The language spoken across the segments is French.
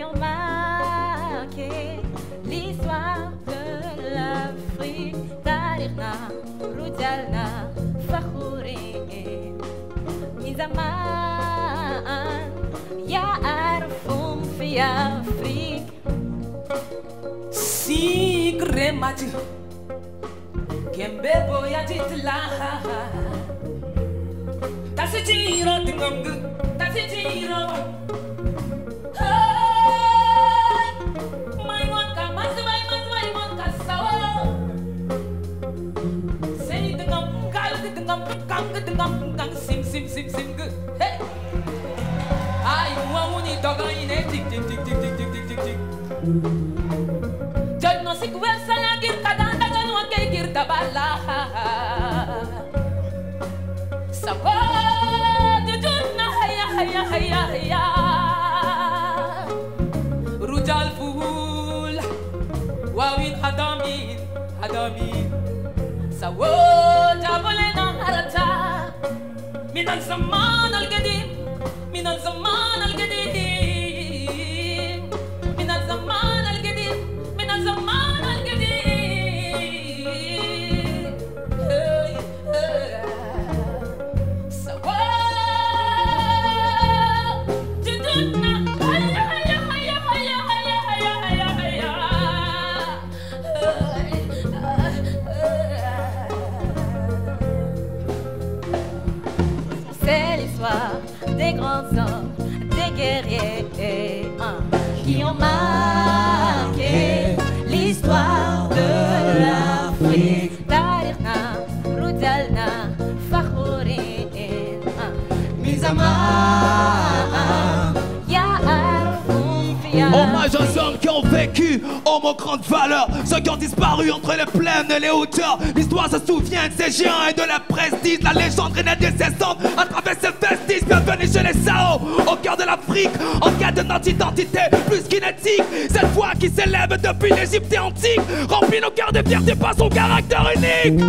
qui ont marqué l'histoire de l'Afrique. Tarirna, Rujalna, Fakhouri, Mizaman, Yarfum fi Afrique. Sigre mati, Kembe boya titla. Tasitiro dingamgu, tasitiro. Sim sim sim sim good. Hey. Ai uauni doga ine tik tik tik tik tik tik tik tik tik. Jod no sikwel sana gir kadanda ganu ke gir tabala. Sawa jud na haya haya haya haya. Rujal ful wawin hadamin hadamin. Sawa jabole na harata. من الزمان القديم من الزمان القديم من الزمان القديم من الزمان القديم سواء جدودنا هيا هيا هيا هيا هيا هيا هيا C'est l'histoire des grands hommes, des guerriers qui ont marqué l'histoire de l'Afrique. Tarirna, Rujalna, Fakhouri, Mizaman, Yarfum fi Hommage aux hommes qui ont vécu, hommes aux grandes valeurs, ceux qui ont disparu entre les plaines et les hauteurs. L'histoire se souvient de ces géants et de la prestige. La légende renaît de ses cendres à travers ses vestiges. Bienvenue chez les Sao, au cœur de l'Afrique, en quête de notre identité plus kinétique. Cette voix qui s'élève depuis l'Égypte antique remplit nos cœurs de fierté par son caractère unique.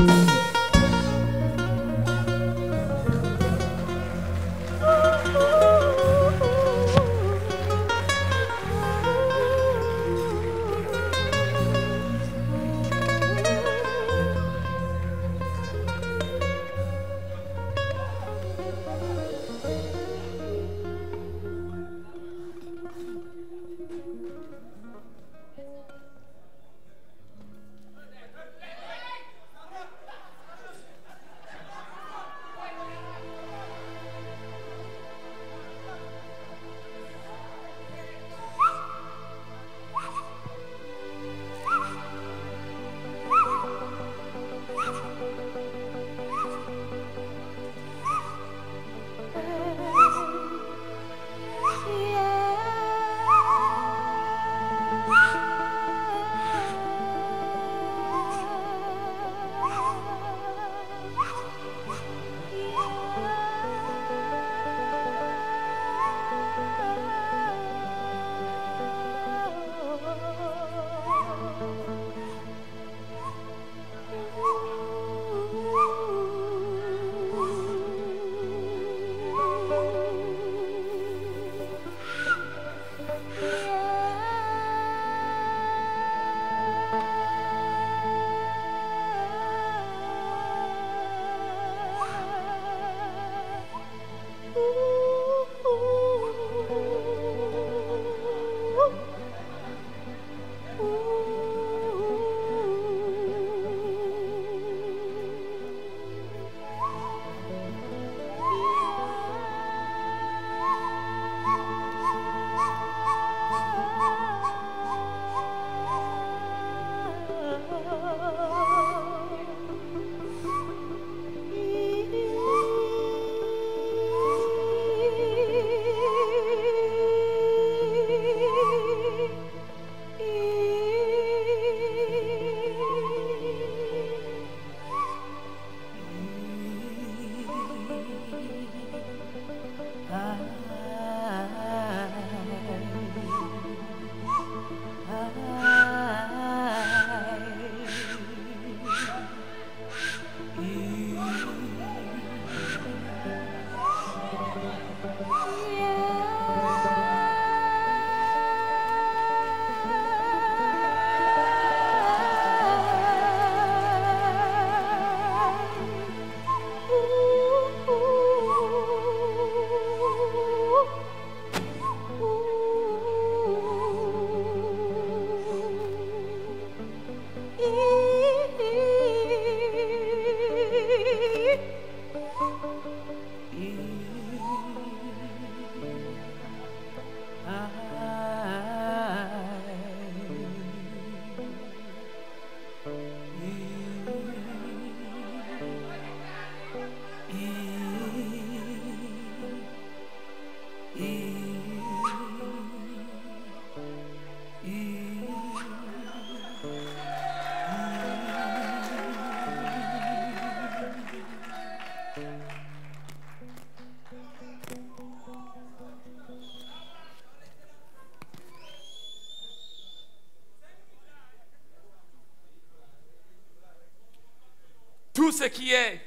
Tout ce qui est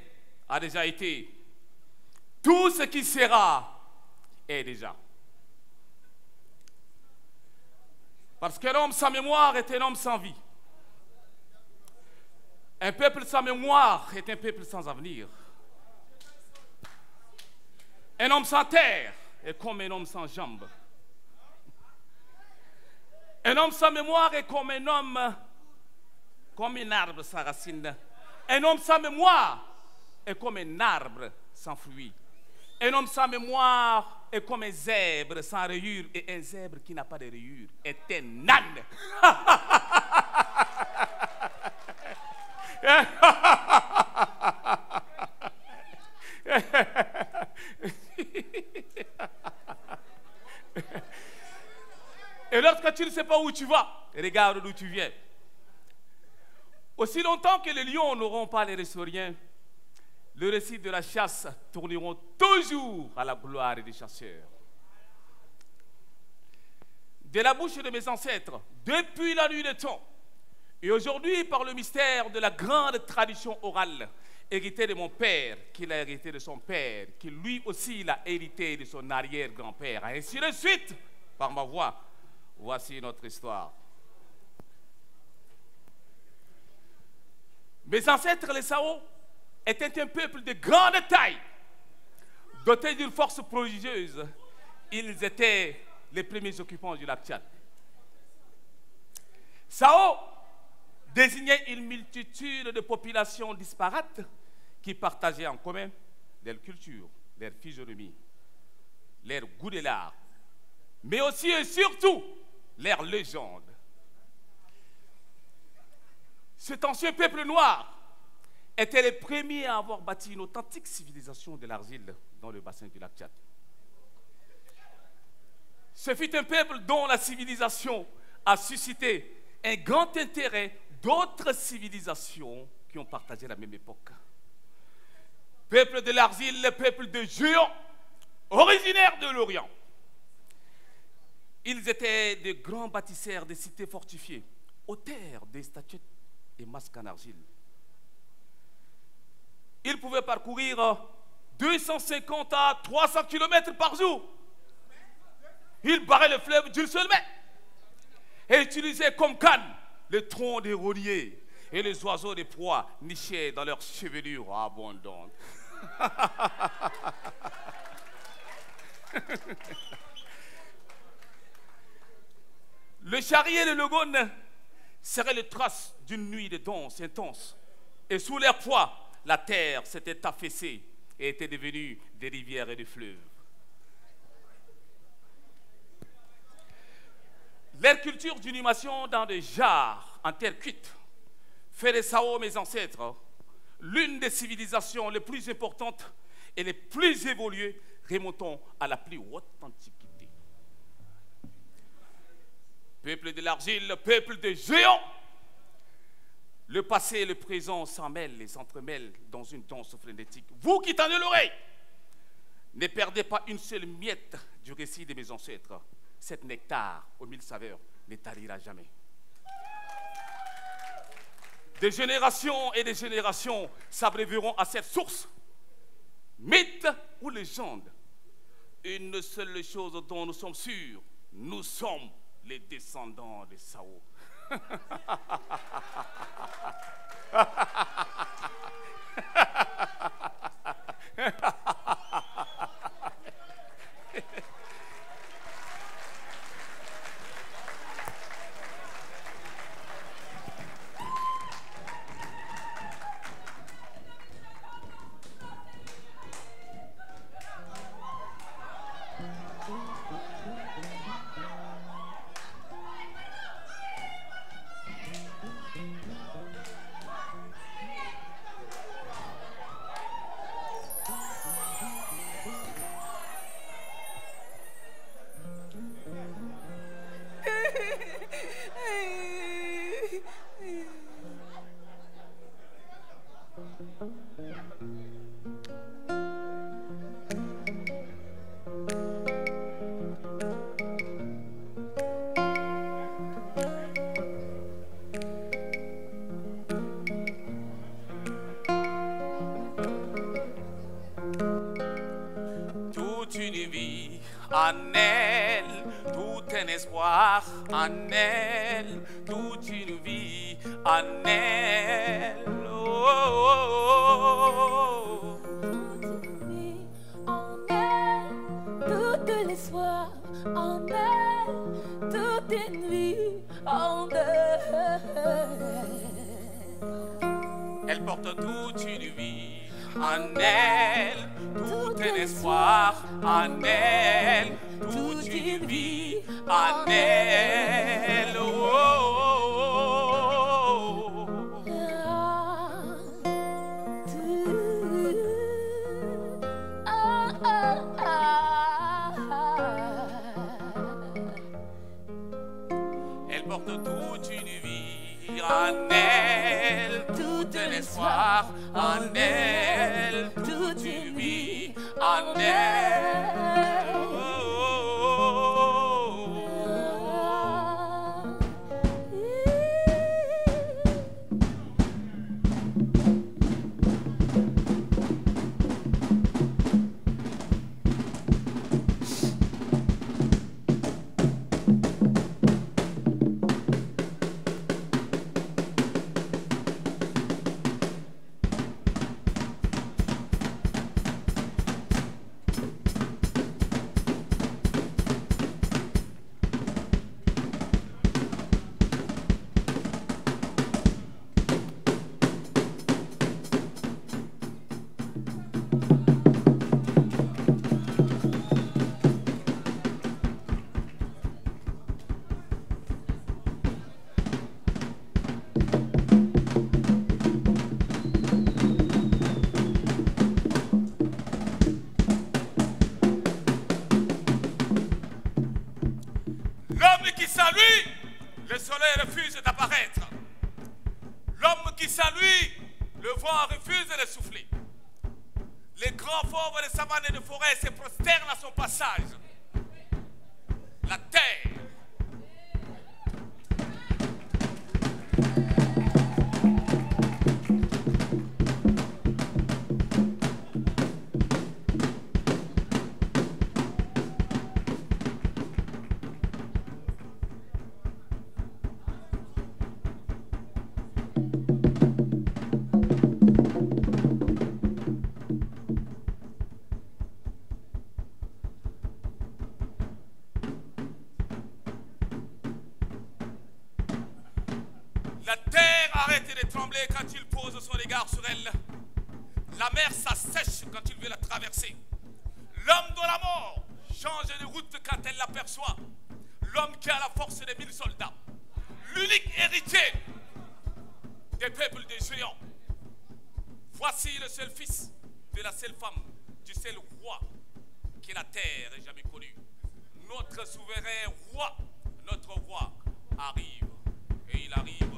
a déjà été. Tout ce qui sera est déjà. Parce qu'un homme sans mémoire est un homme sans vie. Un peuple sans mémoire est un peuple sans avenir. Un homme sans terre est comme un homme sans jambes. Un homme sans mémoire est comme un homme, comme un arbre sans racines. Un homme sans mémoire est comme un arbre sans fruits. Un homme sans mémoire est comme un zèbre sans rayures. Et un zèbre qui n'a pas de rayures est un âne. Et lorsque tu ne sais pas où tu vas, regarde d'où tu viens. Aussi longtemps que les lions n'auront pas les ressoriens, le récit de la chasse tourneront toujours à la gloire des chasseurs. De la bouche de mes ancêtres, depuis la nuit des temps, et aujourd'hui par le mystère de la grande tradition orale, hérité de mon père, qu'il a hérité de son père, qui lui aussi l'a hérité de son arrière-grand-père, ainsi de suite, par ma voix, voici notre histoire. Mes ancêtres, les Sao, étaient un peuple de grande taille, doté d'une force prodigieuse. Ils étaient les premiers occupants du lac Tchad. Sao désignait une multitude de populations disparates qui partageaient en commun leur culture, leur physionomie, leur goût de l'art, mais aussi et surtout leur légende. Cet ancien peuple noir était le premier à avoir bâti une authentique civilisation de l'argile dans le bassin du lac Tchad. Ce fut un peuple dont la civilisation a suscité un grand intérêt d'autres civilisations qui ont partagé la même époque. Peuple de l'argile, le peuple de géants, originaire de l'Orient. Ils étaient de grands bâtisseurs de cités fortifiées, auteurs des statuettes et masques en argile. Ils pouvaient parcourir 250 à 300 km par jour. Ils barraient le fleuve d'une seule main et utilisaient comme canne le tronc des rosiers et les oiseaux de proie nichaient dans leurs chevelures abondantes. Le chariot et le logone seraient les traces d'une nuit de danse intense. Et sous leur poids, la terre s'était affaissée et était devenue des rivières et des fleuves. Leur culture d'inhumation dans des jarres en terre cuite fait des Sao, mes ancêtres, l'une des civilisations les plus importantes et les plus évoluées remontant à la plus haute antiquité. Peuple de l'argile, peuple des géants, le passé et le présent s'en mêlent et s'entremêlent dans une danse frénétique. Vous qui tendez l'oreille, ne perdez pas une seule miette du récit de mes ancêtres. Cet nectar aux mille saveurs ne tarira jamais. Des générations et des générations s'abreuveront à cette source. Mythe ou légende, une seule chose dont nous sommes sûrs, nous sommes les descendants des Sao. espoir en elle, toute une vie en elle. Oh, oh, Toute l'espoir en elle, toute une vie en elle. Elle porte toute une vie en elle, tout un espoir en elle, toute une vie en elle. Oh, oh, oh, oh. Elle porte toute une vie en elle, tout un espoir en elle, toute une vie en elle. Oh, oh, l'homme qui salue, le soleil refuse d'apparaître. L'homme qui salue, le vent refuse de souffler. Les grands fauves de savanes et de forêts se prosternent à son passage. La terre. La terre arrête de trembler quand il pose son regard sur elle. La mer s'assèche quand il veut la traverser. L'homme de la mort change de route quand elle l'aperçoit. L'homme qui a la force de 1000 soldats. L'unique héritier des peuples des géants. Voici le seul fils de la seule femme, du seul roi que la terre ait jamais connu. Notre souverain roi, notre roi arrive. Et il arrive.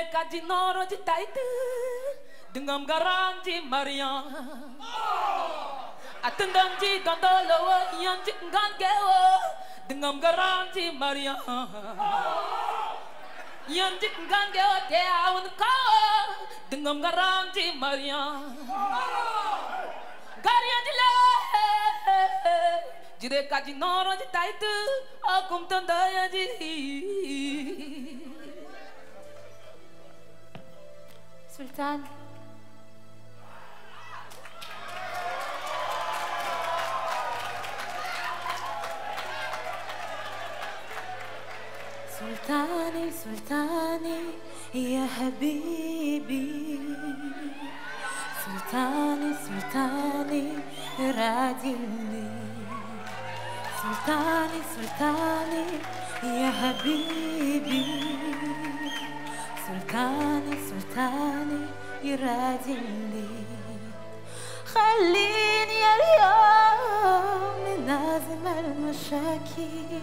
kaji noro di taitu dengan garang di Maria atendam di gondolo yang di gangewo dengan garang di Maria yang di gangewo te awan kau dengan garang di Maria garian di le jire kaji noro di taitu akum tandaya di Sultan. Sultani, Sultani, ya habibi. Sultani, Sultani, radili. Sultani, Sultani, ya habibi. Sultani, Sultani, يرادلي خليني اليوم نازم المشاكل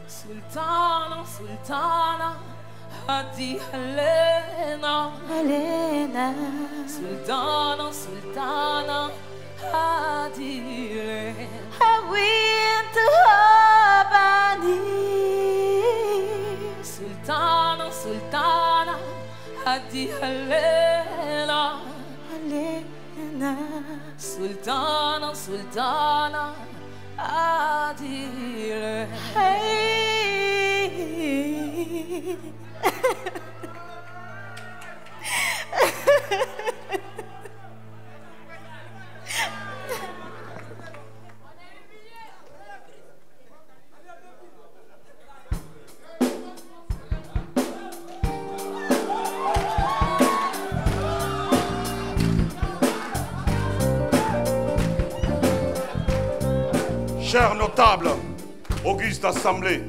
سلطانة سلطانة هدي علينا علينا سلطانة سلطانة هدي علينا هوين تهابني سلطانة سلطانة هدي علينا علينا سلطانة سلطانة هدي علينا Chers notables, auguste assemblée,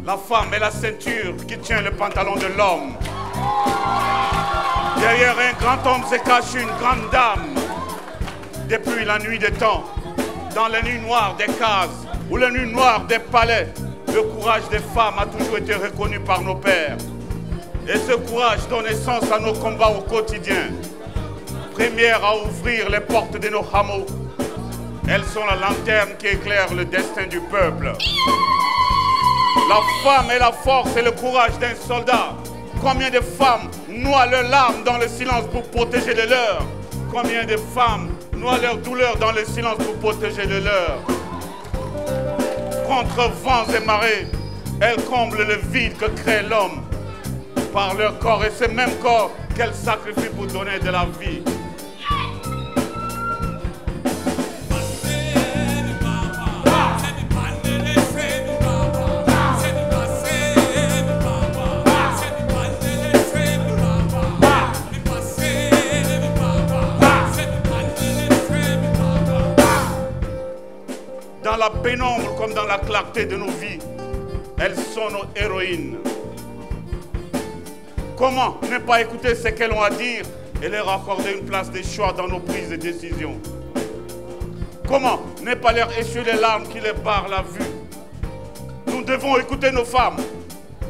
la femme est la ceinture qui tient le pantalon de l'homme. Derrière un grand homme se cache une grande dame. Depuis la nuit des temps, dans les nuits noires des cases ou les nuits noires des palais, le courage des femmes a toujours été reconnu par nos pères. Et ce courage donne naissance à nos combats au quotidien. Première à ouvrir les portes de nos hameaux, elles sont la lanterne qui éclaire le destin du peuple. La femme est la force et le courage d'un soldat. Combien de femmes noient leurs larmes dans le silence pour protéger les leurs? Combien de femmes noient leurs douleurs dans le silence pour protéger les leurs? Contre vents et marées, elles comblent le vide que crée l'homme par leur corps, et ce même corps qu'elles sacrifient pour donner de la vie. Dans la pénombre comme dans la clarté de nos vies, elles sont nos héroïnes. Comment ne pas écouter ce qu'elles ont à dire et leur accorder une place de choix dans nos prises de décision? Comment ne pas leur essuyer les larmes qui les barrent la vue? Nous devons écouter nos femmes,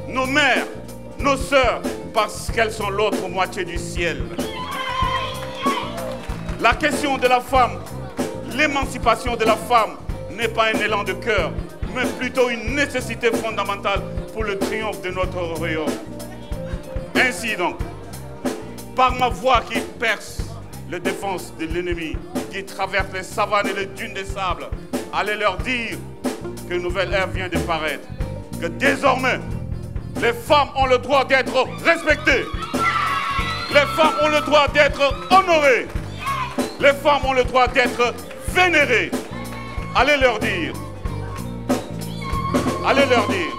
nos mères, nos sœurs, parce qu'elles sont l'autre moitié du ciel. La question de la femme, l'émancipation de la femme, n'est pas un élan de cœur, mais plutôt une nécessité fondamentale pour le triomphe de notre royaume. Ainsi donc, par ma voix qui perce les défenses de l'ennemi, qui traverse les savanes et les dunes de sable, allez leur dire qu'une nouvelle ère vient de paraître, que désormais, les femmes ont le droit d'être respectées, les femmes ont le droit d'être honorées, les femmes ont le droit d'être vénérées. Allez leur dire. Allez leur dire.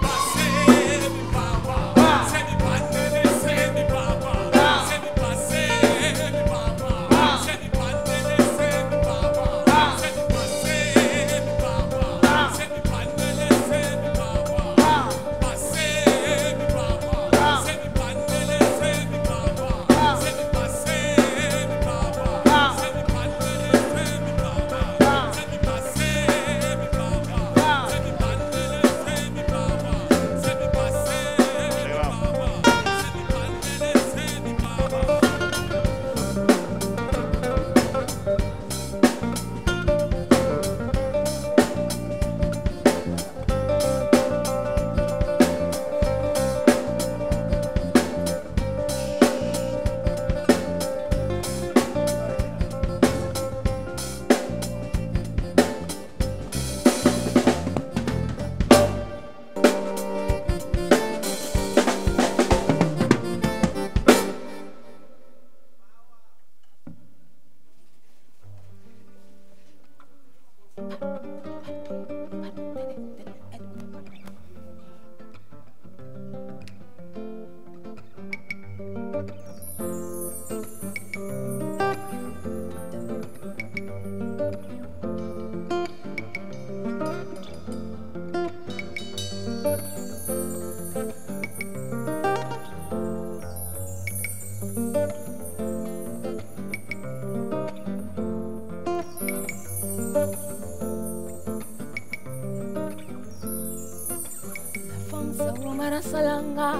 Salanga,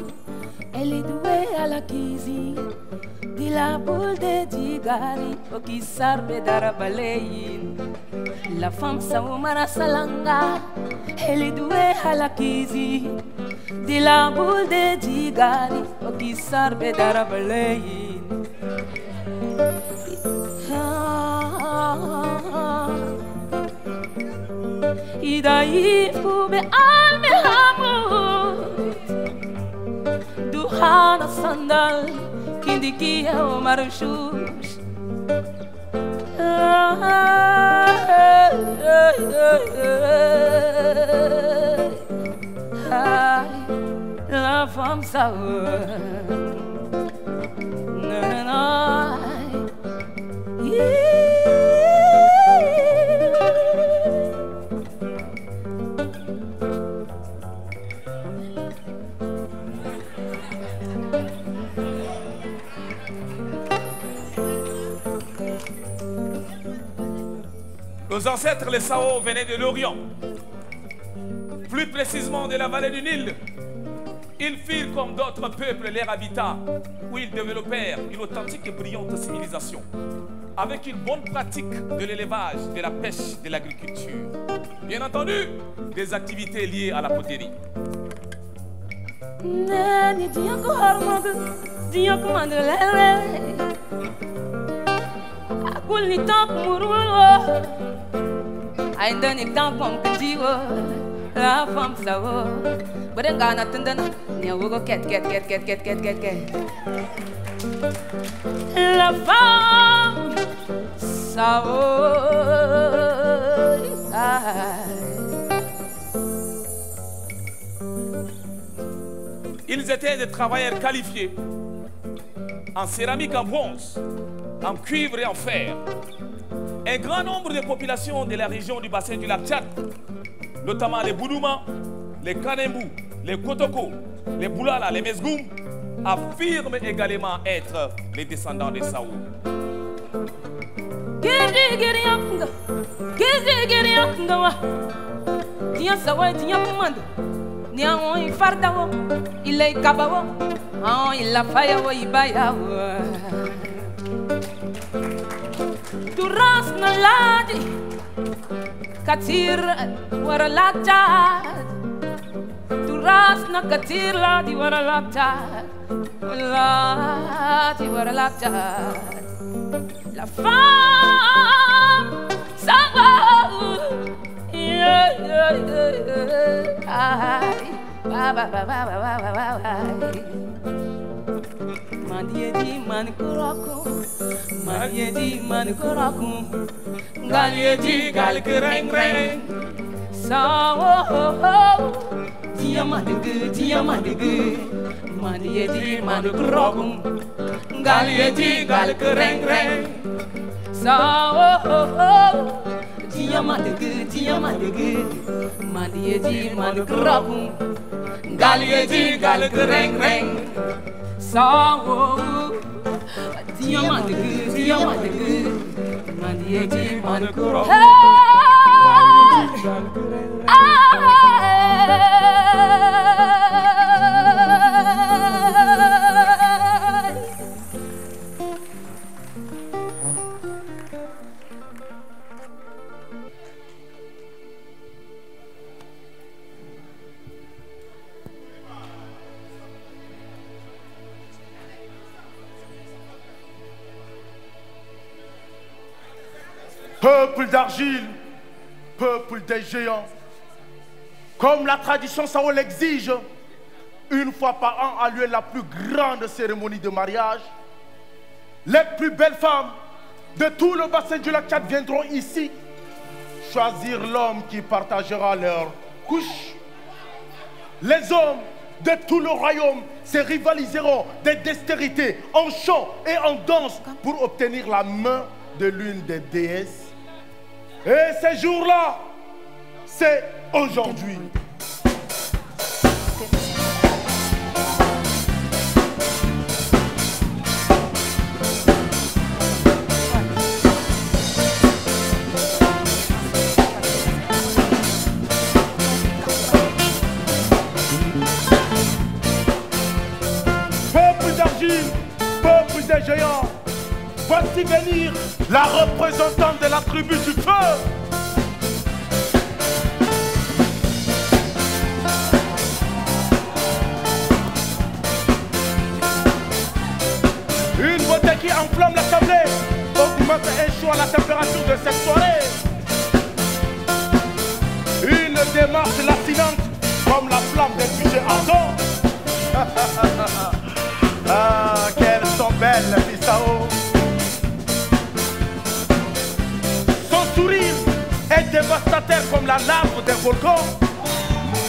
elle est douée à la cuisine. Di la boule de digari, au qui sarbe d'arabalein. La femme Saoumara Salanga, elle est douée à la cuisine. Di la boule de digari, au qui sarbe d'arabalein. E daí fube alme amor do Hana Sandal Kindikia o Marushus La femme sour Nos ancêtres, les Sao, venaient de l'Orient, plus précisément de la vallée du Nil. Ils firent comme d'autres peuples leur habitat, où ils développèrent une authentique et brillante civilisation, avec une bonne pratique de l'élevage, de la pêche, de l'agriculture. Bien entendu, des activités liées à la poterie. Ainda nem tão bom que digo, la femme sao, berengah na tendana, ni aku ket. La femme sao, Ils étaient des travailleurs qualifiés en céramique, en bronze, en cuivre et en fer. Un grand nombre de populations de la région du bassin du lac Tchad, notamment les Boudouma, les Kanembou, les Kotoko, les Boulala, les Mesgoum, affirment également être les descendants des Sao. Turas na ladi katir wara lachat Turas na katir ladi wara lachat Ladi wara lachat La femme sawa Maniedi manikuraku, maniedi manikuraku, galiedi gal kereng reng, sawo diamandege, maniedi manikuraku, galiedi gal kereng reng, sawo diamandege, maniedi manikuraku, galiedi gal kereng reng. Sawo, diamandege, maniedi manikuro. Peuple d'argile, peuple des géants, comme la tradition Sao l'exige, une fois par an a lieu la plus grande cérémonie de mariage. Les plus belles femmes de tout le bassin du lac Tchad viendront ici choisir l'homme qui partagera leur couche. Les hommes de tout le royaume se rivaliseront des dextérités en chant et en danse pour obtenir la main de l'une des déesses. Et ces jours-là, c'est aujourd'hui. Peuple d'argile, peuple des géants, voici venir la représentante de la tribu du feu. Une beauté qui enflamme l'assemblée, augmente et choix la température de cette soirée. Une démarche lacinante comme la flamme des sujets ardents. Ah, qu'elles sont belles les filles Sao. Son sourire est dévastateur comme la lave d'un volcan.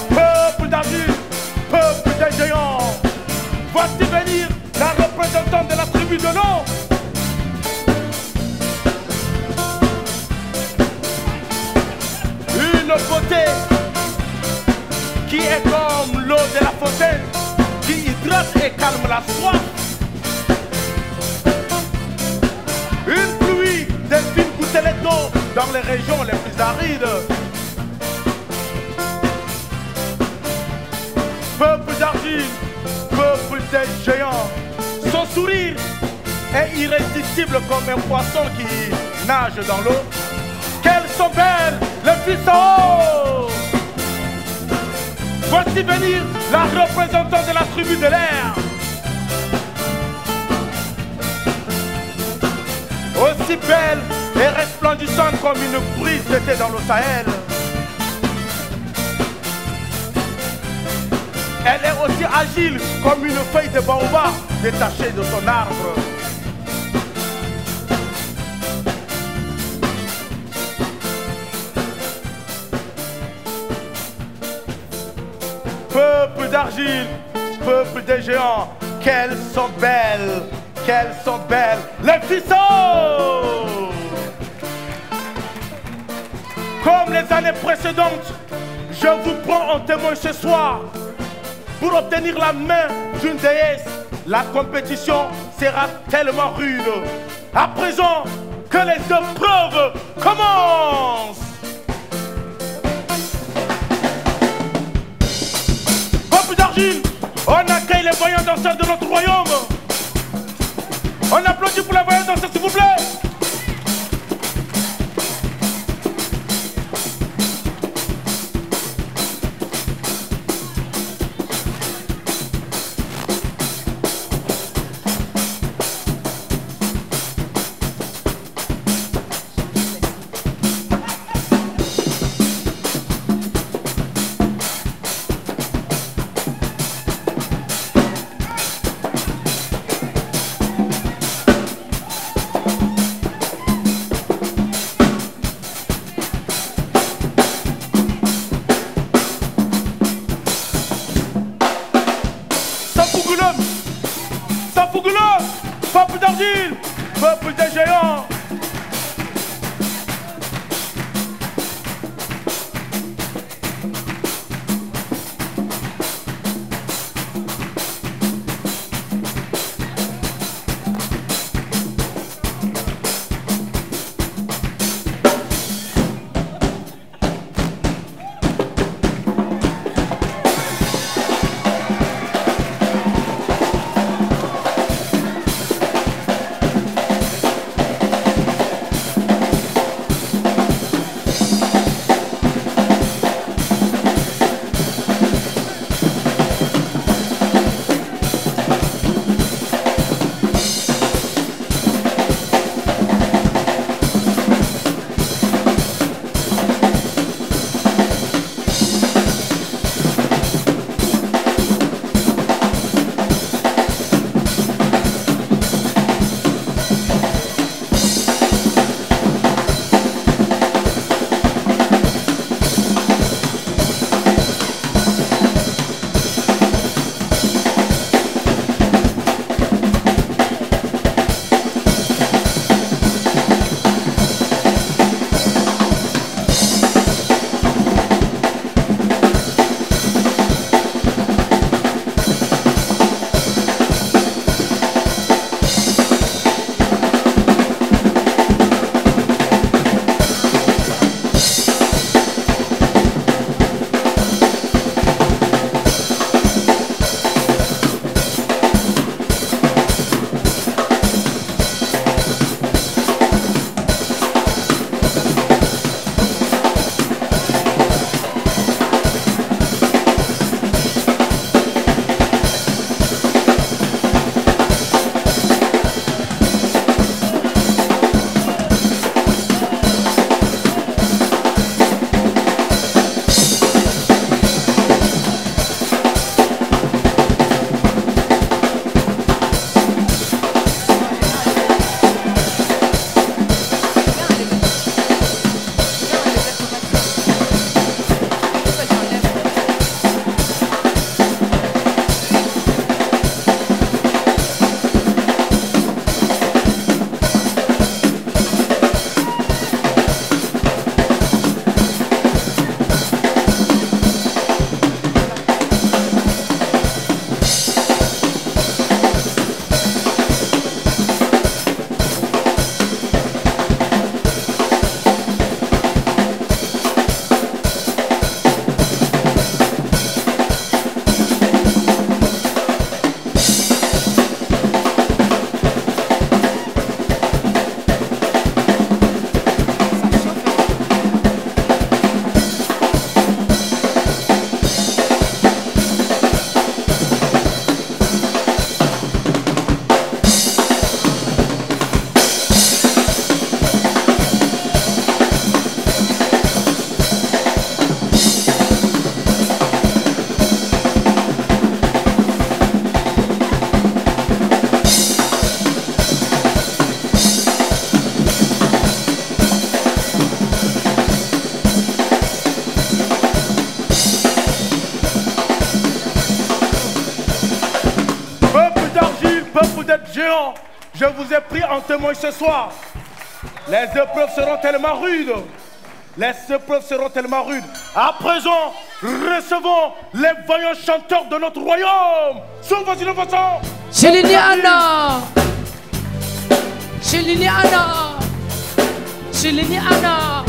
Peuple d'argile, peuple des géants, voici venir la représentante de la tribu de l'eau. Une beauté qui est comme l'eau de la fontaine, qui hydrate et calme la soif. Une pluie des fines gouttelettes d'eau dans les régions les plus arides. Peuple d'argile, peuple des géants, son sourire est irrésistible comme un poisson qui nage dans l'eau. Qu'elles sont belles, les filles Sao. Voici venir la représentante de la tribu de l'air. Aussi belle et resplendissante comme une brise d'été dans le Sahel. Elle est aussi agile comme une feuille de baobab détachée de son arbre. Peuple d'argile, peuple des géants, qu'elles sont belles, les filles Sao. Comme les années précédentes, je vous prends en témoin ce soir. Pour obtenir la main d'une déesse, la compétition sera tellement rude. À présent, que les épreuves commencent. Peuple d'argile, on accueille les voyants danseurs de notre royaume. On applaudit pour les voyants danseurs, s'il vous plaît. Peuple d'argile, peuple des géants. géants, je vous ai pris en témoin ce soir. Les épreuves seront tellement rudes. Les épreuves seront tellement rudes. À présent, recevons les vaillants chanteurs de notre royaume. Sous vos innovations. Shiliniana, Shiliniana, Shiliniana.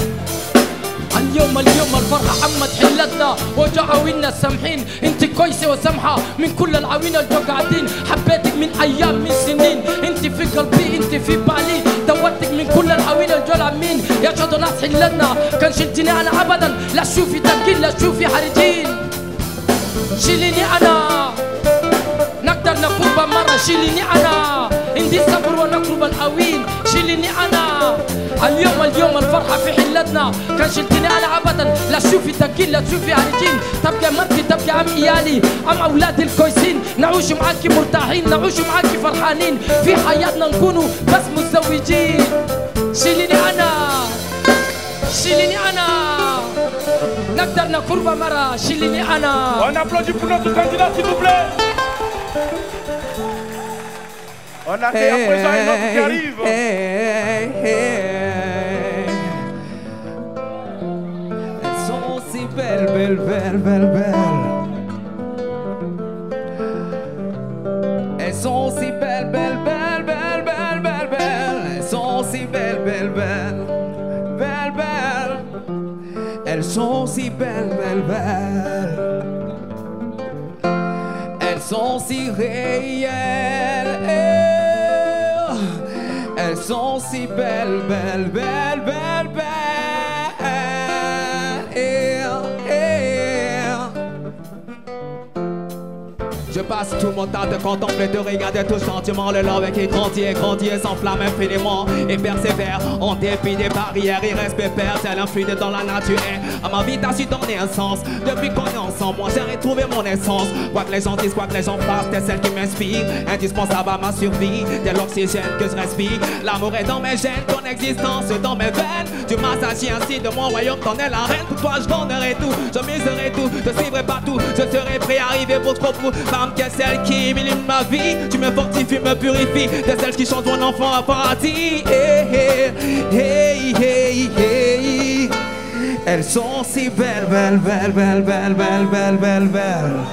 اليوم الفرحة عمت حلتنا وجعوينا سامحين انت كويسة وسامحة من كل العوينة اللي قاعدين حبيتك من ايام من سنين انت في قلبي انت في بالي دورتك من كل العوينة اللي عامين يا شهدوا ناس حلتنا كان شلتني انا ابدا لا تشوفي تنكين لا تشوفي حرجين شيليني انا نقدر نقرب مرة شيليني انا عندي صبر ونقرب العوين شيليني انا اليوم الفرحة في حلتنا كان شلتني أنا أبدا لا تشوفي تنكين لا تشوفي عرجين تبقى مرتي تبقى عم إيالي عم أولادي الكويسين نعيش معاكي مرتاحين نعيش معاكي فرحانين في حياتنا نكونوا بس متزوجين شيليني أنا نقدر نقرب مرة شيليني أنا. On applaudit pour notre candidat s'il vous plaît. On accueille à présent un autre qui arrive. Elles sont si belles, belles, belles, belles, belles. Elles sont si belles, belles, belles, belles, belles, belles, belles. Elles sont si belles, belles, belles, belles, belles. Elles sont si belles, belles, belles. Elles sont si réelles. Elles sont si belles, belles, belles, belles, belles. Je passe tout mon temps de contempler, de regarder tout sentiment, le love qui grandit et grandit et s'enflamme infiniment et persévère en dépit des barrières. Il reste pépère, tel un fluide dans la nature. Et à ma vie, t'as su donner un sens. Depuis qu'on est ensemble, moi j'ai retrouvé mon essence. Quoi que les gens disent, quoi que les gens fassent, t'es celle qui m'inspire. Indispensable à ma survie, t'es l'oxygène que je respire. L'amour est dans mes gènes, ton existence dans mes veines. Tu m'assagis ainsi de mon royaume, t'en es la reine. Pour toi, je donnerai tout, je miserai tout, je suivrai partout. Je serai prêt à arriver pour trop pour qu'est celle qui illumine ma vie. Tu me fortifies, me purifies. T'es celle qui chante mon enfant à paradis. Hey, hey, hey, hey, hey. Elles sont si belles, belles, belles, belles, belles, belles, belles, belles, belles.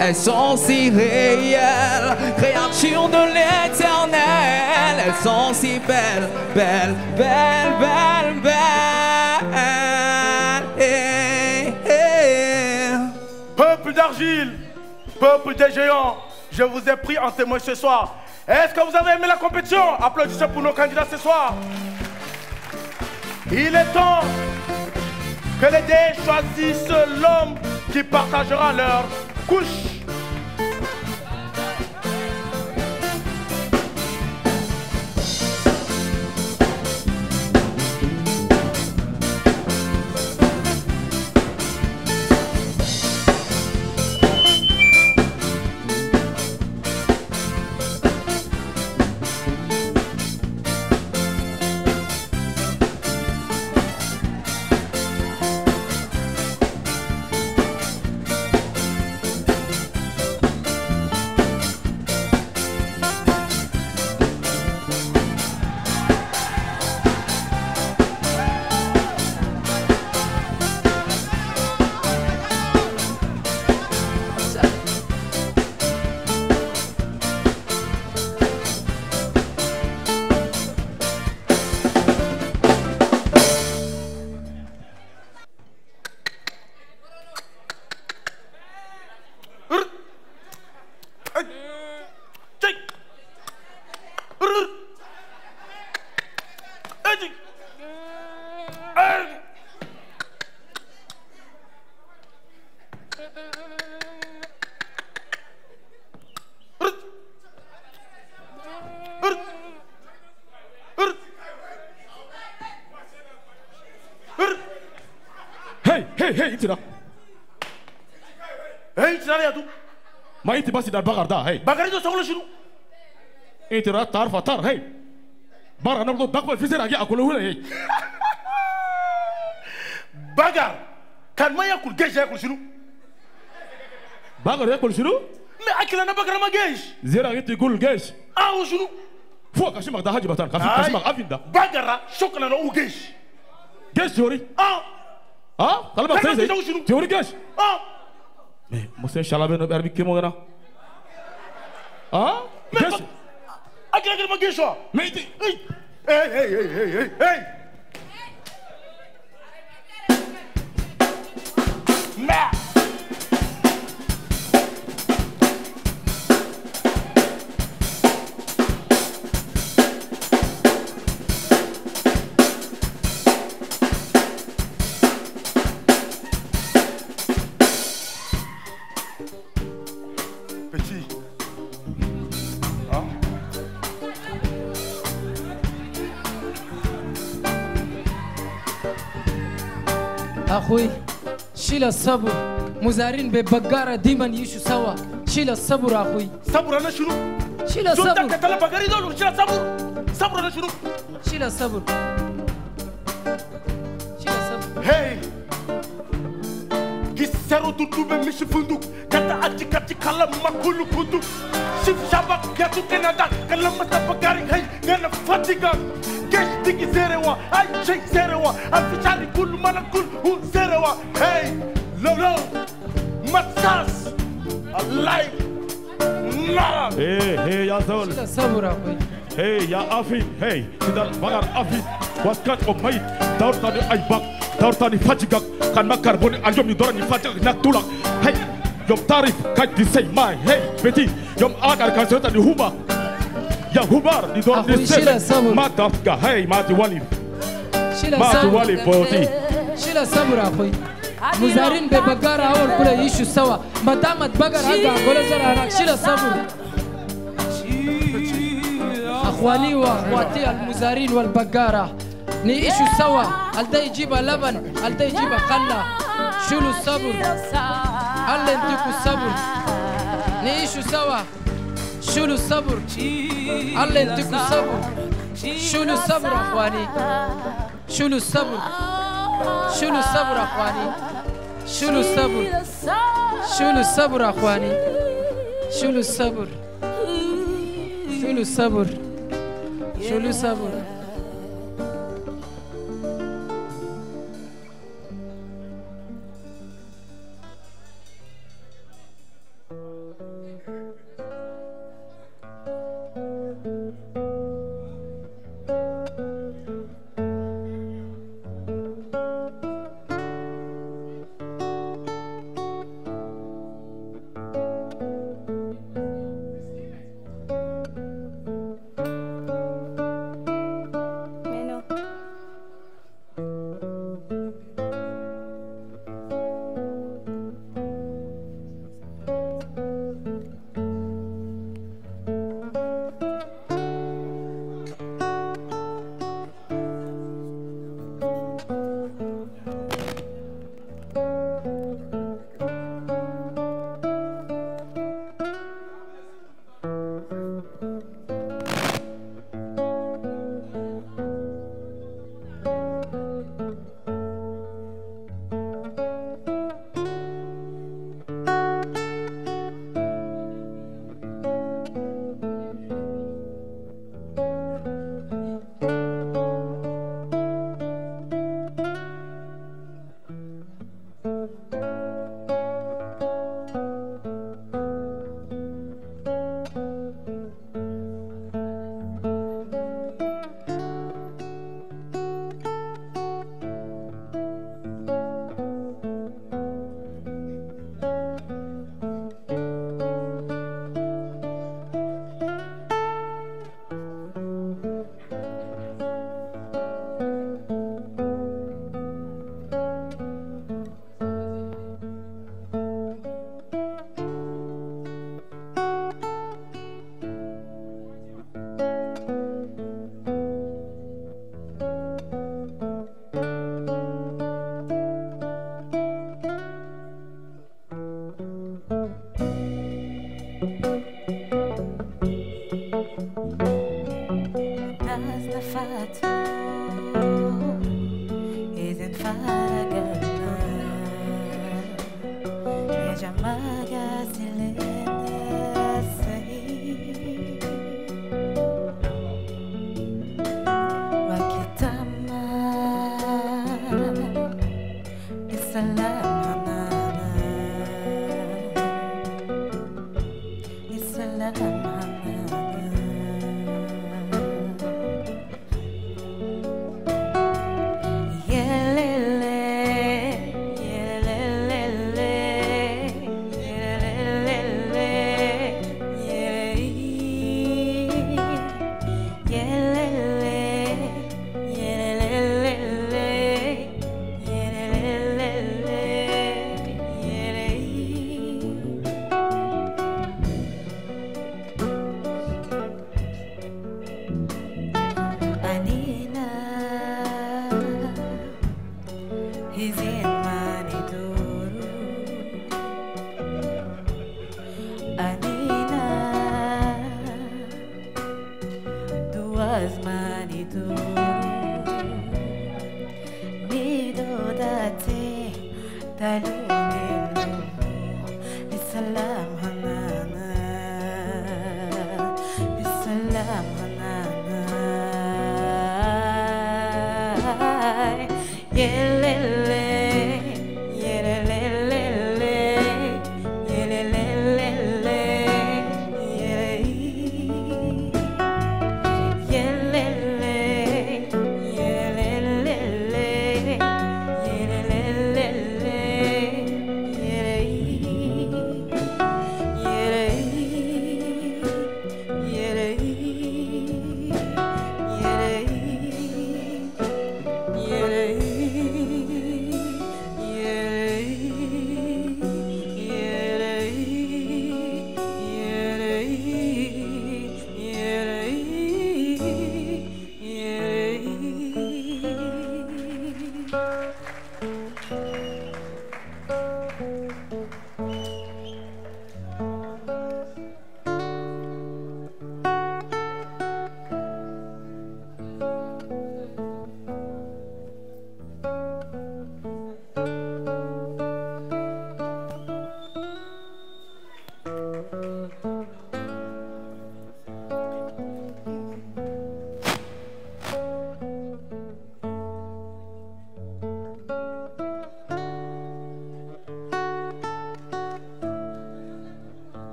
Elles sont si réelles, créatures de l'éternel. Elles sont si belles, belles, belles, belles, belles. Hey, hey. Peuple d'argile, peuple des géants, je vous ai pris en témoin ce soir. Est-ce que vous avez aimé la compétition? Applaudissez pour nos candidats ce soir. Il est temps que les dés choisissent l'homme qui partagera leur couche. Hey, itira. Hey, itira ya tu. Ma iti basi dar bagarda, hey. Bagari do songlo shinu. Itira tar fatar, hey. Bara na do bakbal fisir agi akolo hula, hey. Bagar. Kan ma yakul geja yakul shinu. Bagar yakul shinu? Mais akila na bagar ma gej. Zira iti gul gesh. Ah, au genou. Faut que je me dahaji batan. Kafi Aïe. kashima avinda. Bagara, chokana na ugesh. Gesh jori. Ah, Ah, kalma Kalma saize. bisa ushuru. Jori gesh. ah. Mais monsieur Chalabe no berbi kemo gana. Ah? Gesh. Agora ma gesh. Mais Hey. Ma. Petit. Hein? أخوي شيل الصبر مزارين ببقارة ديما يشو سوا شيل الصبر أخوي Sabura na shuru. شيل الصبر Zonta katala bagari dolu. Shila sabur. Sabura na shuru. شيل الصبر شيل الصبر Hey. Gisero dudube mishi funduk. Kata aci kala makulu funduk. Shif shabak yatu kenada. Kala mata bagari hey. Gana fatiga. Gesh digi zerewa. Ay shake zerewa. Afichari kul mana kul un zerewa. Hey. Lolo. Matsas. Alive. Nah. hey ya zol. شيل الصبر أخوي Hey ya afin. Hey, sidal bagar afin. Waskat o mayit. Daurtani aybak. Daurtani fajigak. Kan makar boni aljom ni dorani fajigak nak tulak. Hey, yom tarif kaj di say mai. Hey, petit. Yom agar kan serta di huma. Ya humar di dorani Akhwi, shila say. sabur. Ma dafka. Hey, ma di wali. شيل Ma di الصبر wali boti. شيل الصبر أخوي مزارين ببقارة أول كله يشو سوا ما دامت بقر أقع كل زر هناك شيل الصبر أخواني وأخواتي المزارين والبقارة نعيشوا سوا هل ده يجيب لبن هل ده يجيب خلا شيلوا الصبر هل ينتقوا الصبر نعيشوا سوا شيلوا الصبر هل ينتقوا الصبر شيلوا الصبر أخواني شيلوا الصبر شيلوا الصبر أخواني شيلوا الصبر شيلوا الصبر أخواني شيلوا الصبر شيلوا الصبر شيلوا الصبر was Manitou. Nido date, talunelo, Issalam hanana, Issalam hanana. Yelele, yelele, yelele,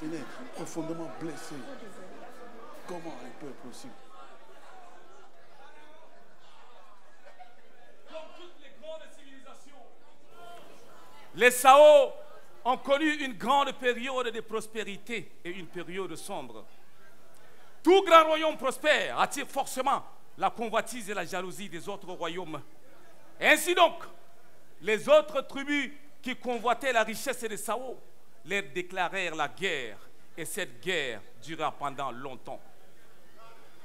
Il est profondément blessé. Comment un peuple aussi? Comme toutes les grandes civilisations, les Sao ont connu une grande période de prospérité et une période sombre. Tout grand royaume prospère attire forcément la convoitise et la jalousie des autres royaumes. Ainsi donc, les autres tribus qui convoitaient la richesse des Sao leur déclarèrent la guerre, et cette guerre dura pendant longtemps.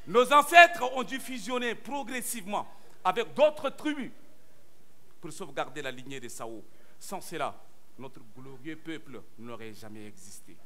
Nos ancêtres ont dû fusionner progressivement avec d'autres tribus pour sauvegarder la lignée des Sao. Sans cela, notre glorieux peuple n'aurait jamais existé.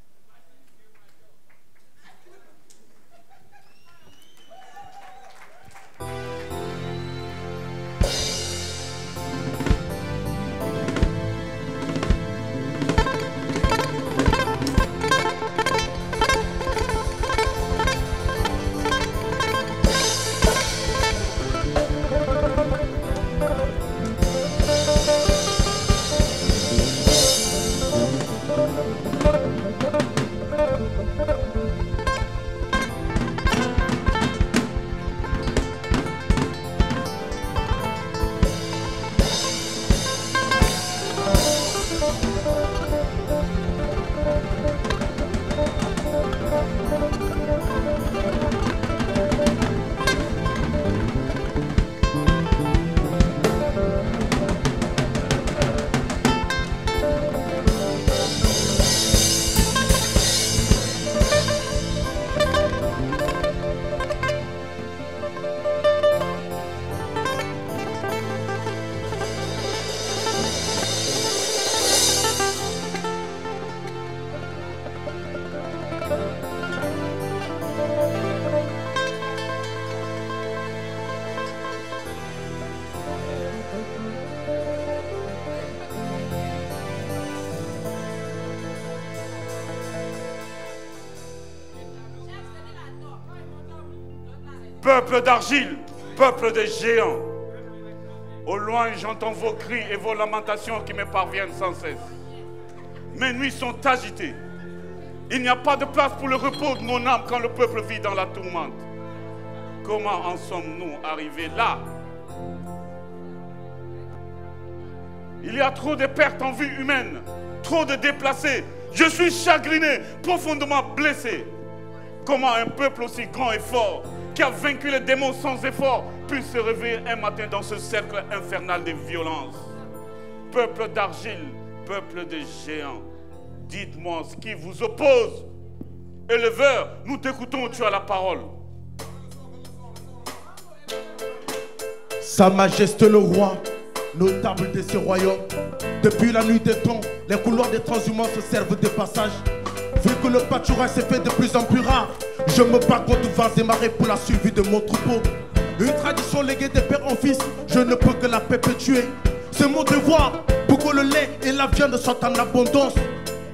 Peuple d'argile, peuple de géants, au loin j'entends vos cris et vos lamentations qui me parviennent sans cesse. Mes nuits sont agitées. Il n'y a pas de place pour le repos de mon âme quand le peuple vit dans la tourmente. Comment en sommes-nous arrivés là? Il y a trop de pertes en vie humaine, trop de déplacés. Je suis chagriné, profondément blessé. Comment un peuple aussi grand et fort, qui a vaincu les démons sans effort, puisse se réveiller un matin dans ce cercle infernal de violence? Peuple d'argile, peuple des géants, dites-moi ce qui vous oppose. Éleveur, nous t'écoutons, tu as la parole. Sa Majesté le roi, notable de ce royaume. Depuis la nuit des temps, les couloirs des transhumants se servent de passage. Vu que le pâturage s'est fait de plus en plus rare, je me bats contre vents et marées pour la survie de mon troupeau. Une tradition léguée de père en fils, je ne peux que la perpétuer. C'est mon devoir pour que le lait et la viande soient en abondance.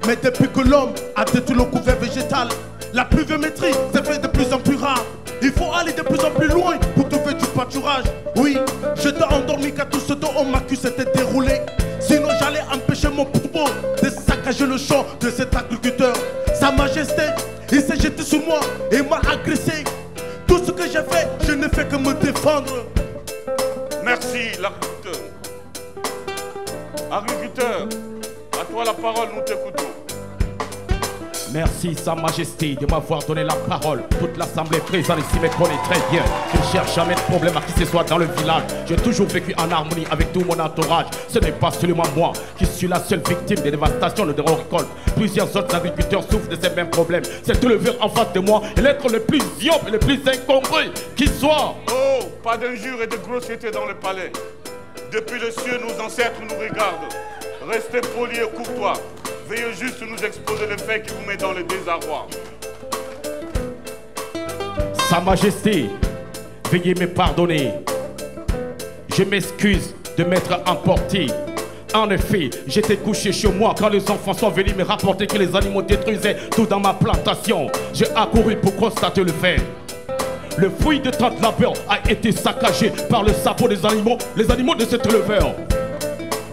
Mais depuis que l'homme a détruit le couvert végétal, la pluviométrie s'est fait de plus en plus rare. Il faut aller de plus en plus loin pour trouver du pâturage. Oui, je t'ai endormi car tout ce dont on m'accuse s'était déroulé. Sinon j'allais empêcher mon troupeau de saccager le champ de cet agriculteur. Sa Majesté, il s'est jeté sur moi et m'a agressé. Tout ce que j'ai fait, je ne fais que me défendre. Merci l'agriculteur. Agriculteur, à toi la parole, nous t'écoutons. Merci Sa Majesté de m'avoir donné la parole. Toute l'assemblée présente ici me connaît très bien. Je ne cherche jamais de problème à qui que ce soit dans le village. J'ai toujours vécu en harmonie avec tout mon entourage. Ce n'est pas seulement moi qui suis la seule victime des dévastations de récolte. Plusieurs autres agriculteurs souffrent de ces mêmes problèmes. Cet éleveur en face de moi est l'être le plus ignoble et le plus incongru qui soit. Oh, pas d'injures et de grossièreté dans le palais. Depuis le cieux, nos ancêtres nous regardent. Restez polis et courtois. Veuillez juste nous exposer le fait qui vous met dans le désarroi. Sa Majesté, veuillez me pardonner. Je m'excuse de m'être emporté. En effet, j'étais couché chez moi quand les enfants sont venus me rapporter que les animaux détruisaient tout dans ma plantation. J'ai accouru pour constater le fait. Le fruit de tant de labeur a été saccagé par le sabot des animaux, les animaux de cet éleveur.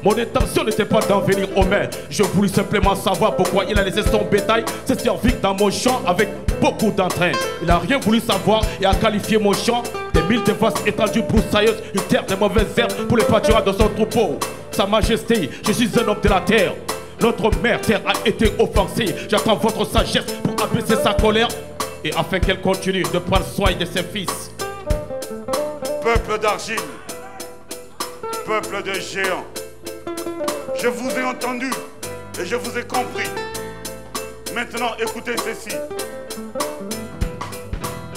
Mon intention n'était pas d'en venir aux mains. Je voulais simplement savoir pourquoi il a laissé son bétail se servir dans mon champ avec beaucoup d'entrain. Il n'a rien voulu savoir et a qualifié mon champ des 1000 de vastes étendues broussailleuses, une terre de mauvaises herbes pour les pâturages de son troupeau. Sa Majesté, je suis un homme de la terre. Notre mère terre a été offensée. J'attends votre sagesse pour abaisser sa colère et afin qu'elle continue de prendre soin de ses fils. Peuple d'argile, peuple de géants, je vous ai entendu et je vous ai compris. Maintenant, écoutez ceci.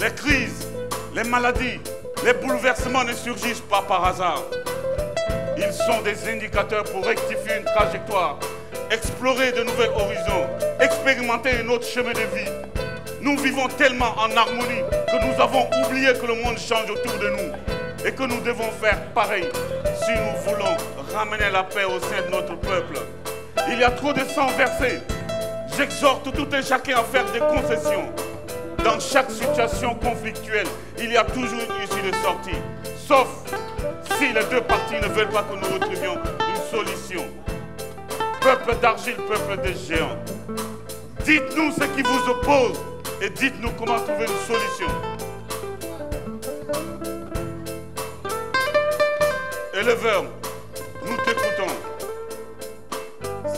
Les crises, les maladies, les bouleversements ne surgissent pas par hasard. Ils sont des indicateurs pour rectifier une trajectoire, explorer de nouveaux horizons, expérimenter un autre chemin de vie. Nous vivons tellement en harmonie que nous avons oublié que le monde change autour de nous et que nous devons faire pareil si nous voulons ramener la paix au sein de notre peuple. Il y a trop de sang versé. J'exhorte tout et chacun à faire des concessions. Dans chaque situation conflictuelle, il y a toujours une issue de sortie. Sauf si les deux parties ne veulent pas que nous retrouvions une solution. Peuple d'argile, peuple des géants, dites-nous ce qui vous oppose et dites-nous comment trouver une solution. Éleveur, nous t'écoutons.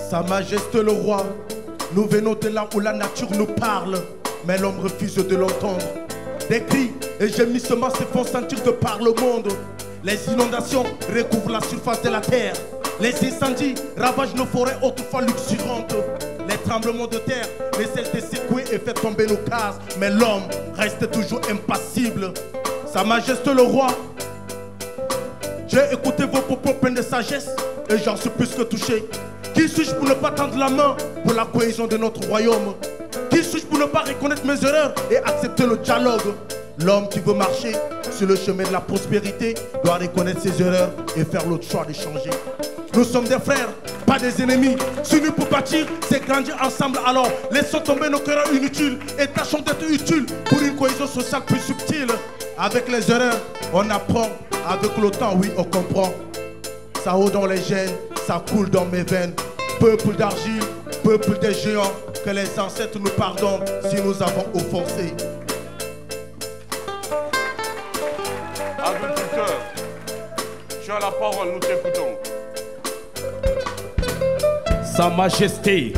Sa Majesté le roi, nous venons de là où la nature nous parle, mais l'homme refuse de l'entendre. Des cris et gémissements se font sentir de par le monde. Les inondations recouvrent la surface de la terre. Les incendies ravagent nos forêts autrefois luxuriantes. Les tremblements de terre ne cessent de secouer et faire tomber nos cases, mais l'homme reste toujours impassible. Sa Majesté le roi, j'ai écouté vos propos pleins de sagesse et j'en suis plus que touché. Qui suis-je pour ne pas tendre la main pour la cohésion de notre royaume? Qui suis-je pour ne pas reconnaître mes erreurs et accepter le dialogue? L'homme qui veut marcher sur le chemin de la prospérité doit reconnaître ses erreurs et faire le choix de changer. Nous sommes des frères, pas des ennemis. S'unir pour bâtir, c'est grandir ensemble. Alors laissons tomber nos querelles inutiles et tâchons d'être utiles pour une cohésion sociale plus subtile. Avec les erreurs, on apprend. Avec le temps, oui, on comprend. Ça roule dans les gènes, ça coule dans mes veines. Peuple d'argile, peuple des géants, que les ancêtres nous pardonnent si nous avons offensé. Agriculteur, tu as la parole, nous t'écoutons. Sa Majesté,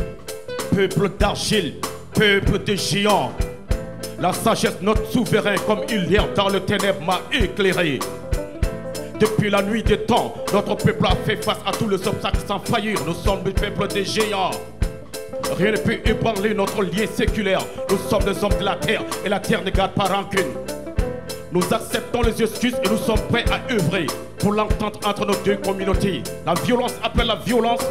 peuple d'argile, peuple de géants, la sagesse, notre souverain, comme il hier dans le ténèbre m'a éclairé. Depuis la nuit des temps, notre peuple a fait face à tous les obstacles sans faillir. Nous sommes le peuple des géants. Rien ne peut ébranler notre lien séculaire. Nous sommes des hommes de la terre et la terre ne garde pas rancune. Nous acceptons les excuses et nous sommes prêts à œuvrer pour l'entente entre nos deux communautés. La violence appelle la violence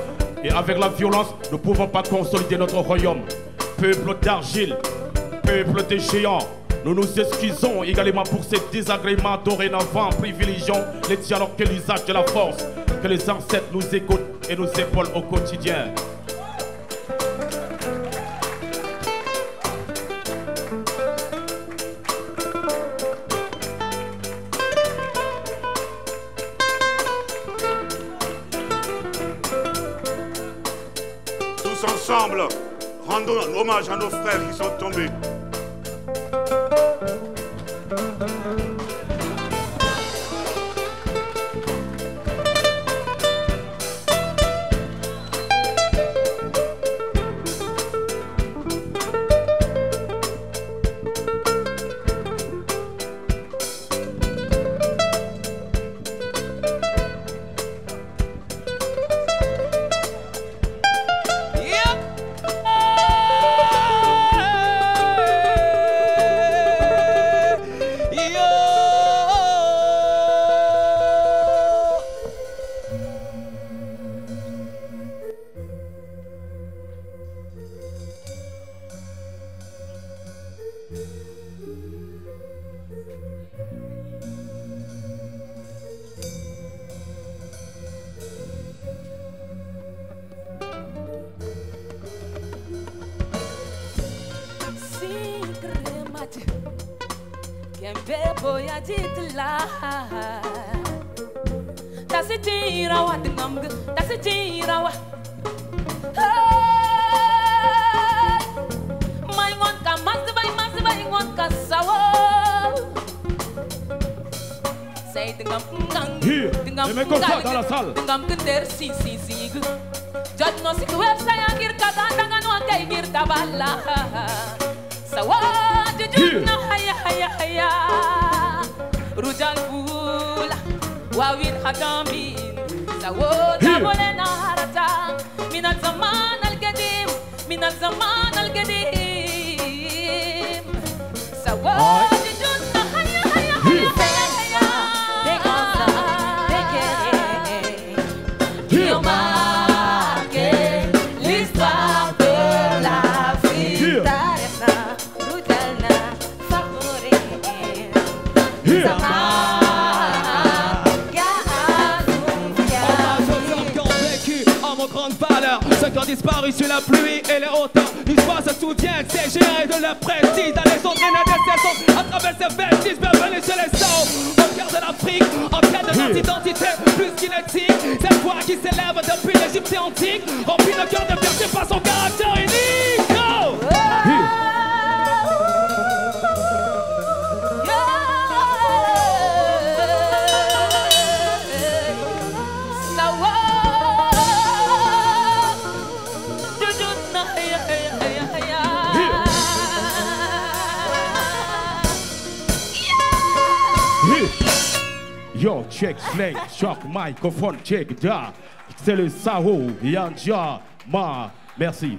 et avec la violence, nous ne pouvons pas consolider notre royaume. Peuple d'argile, peuple des géants, nous nous excusons également pour ces désagréments. Dorénavant, privilégions les dialogues que l'usage de la force. Que les ancêtres nous écoutent et nous épaulent au quotidien. Tous ensemble, rendons hommage à nos frères qui sont tombés. Disparu sur la pluie et les hauteurs. L'histoire se souvient de ces géants et de leur prestige. Dans les autres des saisons, à travers ces vestiges, bienvenue sur les sauts. Au cœur de l'Afrique, en quête de notre identité plus kinétique. Cette voix qui s'élève depuis l'Égypte antique, remplit le cœur de fierté par son caractère unique. Oh! Yo, check, slang, choc, microphone, check, da. C'est le Sao, Yanja, Ma. Merci.